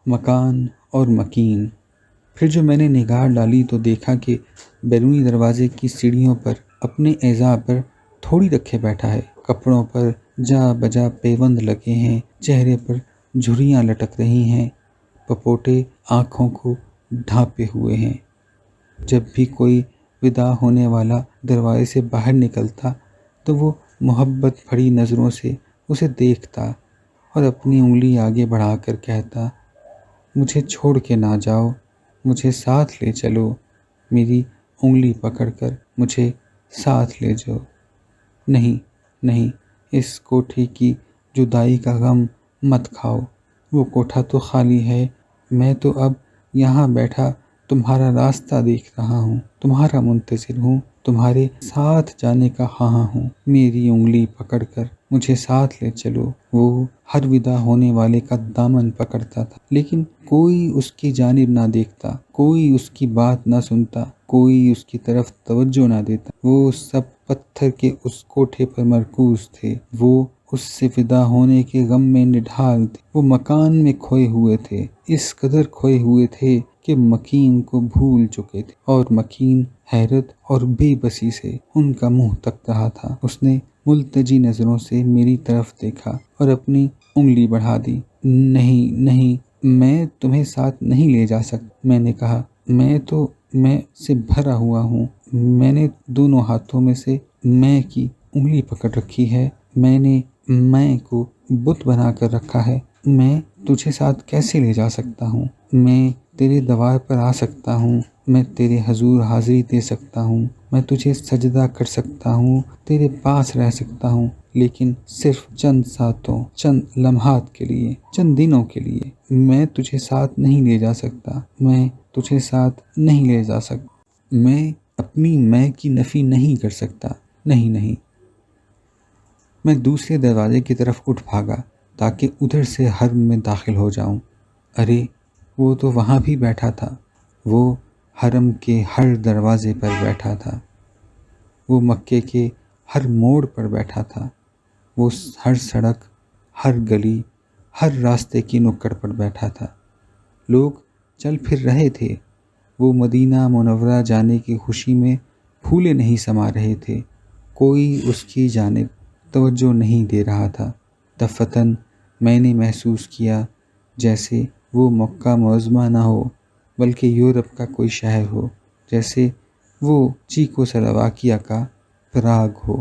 مکان اور مکین۔ پھر جو میں نے نگاہ ڈالی تو دیکھا کہ بیرونی دروازے کی سیڑھیوں پر اپنے اعضاء پر تھوڑی رکھے بیٹھا ہے، کپڑوں پر جا بجا پیوند لگے ہیں، چہرے پر جھریاں لٹک رہی ہیں، پپوٹے آنکھوں کو ڈھانپے ہوئے ہیں۔ جب بھی کوئی وداع ہونے والا دروازے سے باہر نکلتا تو وہ محبت بھری نظروں سے اسے دیکھتا اور اپنی انگلی آگے بڑھا کر کہتا، مجھے چھوڑ کے نہ جاؤ، مجھے ساتھ لے چلو، میری انگلی پکڑ کر مجھے ساتھ لے جاؤ۔ نہیں نہیں، اس کوٹھے کی جدائی کا غم مت کھاؤ، وہ کوٹھا تو خالی ہے، میں تو اب یہاں بیٹھا تمہارا راستہ دیکھ رہا ہوں، تمہارا منتظر ہوں، تمہارے ساتھ جانے کا خواہاں ہوں، میری انگلی پکڑ کر مجھے ساتھ لے چلو۔ وہ ہر وداع ہونے والے کا دامن پکڑتا تھا، لیکن کوئی اس کی جانب نہ دیکھتا، کوئی اس کی بات نہ سنتا، کوئی اس کی طرف توجہ نہ دیتا۔ وہ سب پتھر کے اس کوٹھے پر مرکوز تھے، وہ اس سے ودا ہونے کے غم میں نڈھال تھے، وہ مکان میں کھوئے ہوئے تھے، اس قدر کھوئے ہوئے تھے کہ مکین کو بھول چکے تھے، اور مکین حیرت اور بے بسی سے ان کا منہ تک رہا تھا۔ اس نے ملتجی نظروں سے میری طرف دیکھا اور اپنی انگلی بڑھا دی۔ نہیں نہیں، میں تمہیں ساتھ نہیں لے جا سکتا، میں نے کہا، میں سے بھرا ہوا ہوں، میں نے دونوں ہاتھوں میں سے میں کی انگلی پکڑ رکھی ہے، میں نے میں کو بت بنا کر رکھا ہے، میں تجھے ساتھ کیسے لے جا سکتا ہوں؟ میں تیرے دوار پر آ سکتا ہوں، میں تیرے حضور حاضری دے سکتا ہوں، میں تجھے سجدہ کر سکتا ہوں، تیرے پاس رہ سکتا ہوں، لیکن صرف چند ساتوں، چند لمحات کے لیے، چند دنوں کے لیے۔ میں تجھے ساتھ نہیں لے جا سکتا، میں تجھے ساتھ نہیں لے جا سکتا، میں اپنی میں کی نفی نہیں کر سکتا، نہیں نہیں۔ میں دوسرے دروازے کی طرف اٹھ بھاگا تاکہ ادھر سے حرم میں داخل ہو جاؤں۔ ارے وہ تو وہاں بھی بیٹھا تھا، وہ حرم کے ہر دروازے پر بیٹھا تھا، وہ مکے کے ہر موڑ پر بیٹھا تھا، وہ ہر سڑک، ہر گلی، ہر راستے کی نکڑ پر بیٹھا تھا۔ لوگ چل پھر رہے تھے، وہ مدینہ منورہ جانے کی خوشی میں پھولے نہیں سما رہے تھے، کوئی اس کی جانب توجہ نہیں دے رہا تھا۔ دفعتاً میں نے محسوس کیا جیسے وہ مکہ معظمہ نہ ہو بلکہ یورپ کا کوئی شہر ہو، جیسے وہ چیکو سلواکیہ کا پراگ ہو۔